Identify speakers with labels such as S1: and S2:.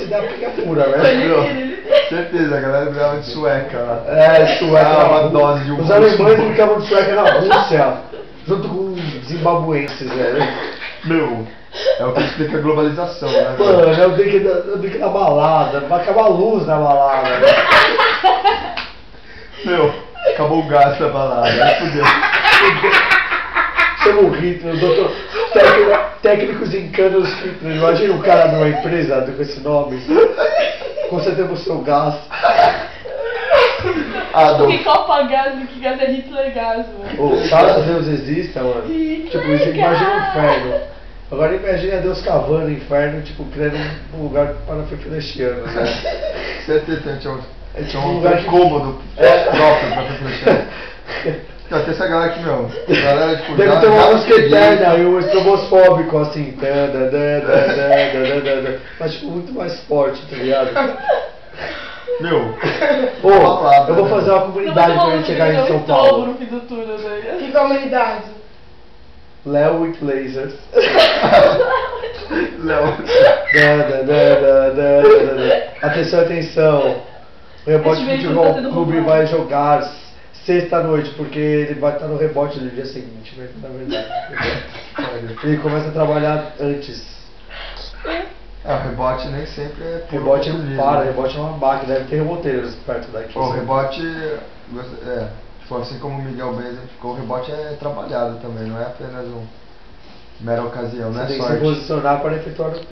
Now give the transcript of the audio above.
S1: da pica pura, né?
S2: Certeza, a galera brigava de sueca lá.
S1: Sueca.
S2: Uma dose de um
S1: Os alemães brincavam de sueca na Rússia, junto com os zimbabuenses, velho.
S2: Meu, é o que explica a globalização, né?
S1: Mano, eu brinco na balada, vai acabar a luz na balada. Né?
S2: Meu, acabou o gás da balada, aí fudeu.
S1: Chama o Hitler, o doutor. Técnicos em canos Hitler. Imagina um cara numa empresa com esse nome. Concentramos seu gás.
S3: Que Copa Gás, que gás é Hitler Gás, mano.
S1: Caso Deus exista, mano. Tipo, imagina o inferno. Agora imagina Deus cavando o inferno, tipo, criando um lugar para flechianos, né?
S2: Certeza, tinha um
S1: lugar
S2: cômodo próprio pra flechianos. Então, tem essa galera aqui, meu. Galera, tipo,
S1: deve ter uma música eterna e um estrobosfóbico, assim. Mas, tipo, muito mais forte, tá ligado?
S2: Meu,
S1: eu vou fazer uma comunidade pra gente chegar em São Paulo.
S3: No fim do túnel, né?
S4: Que comunidade?
S1: Léo with lasers.
S2: Léo.
S1: Atenção, atenção. O Rebote Futebol Clube vai jogar sexta-noite, porque ele vai estar no rebote no dia seguinte, né? Na verdade. Ele começa a trabalhar antes.
S2: O rebote nem sempre é puro.
S1: Rebote não para, rebote é uma máquina, deve ter reboteiros perto daqui.
S2: O rebote, tipo, assim como o Miguel Benza, o rebote é trabalhado também, não é apenas uma mera ocasião, não é
S1: sorte. Você tem que se posicionar para efetuar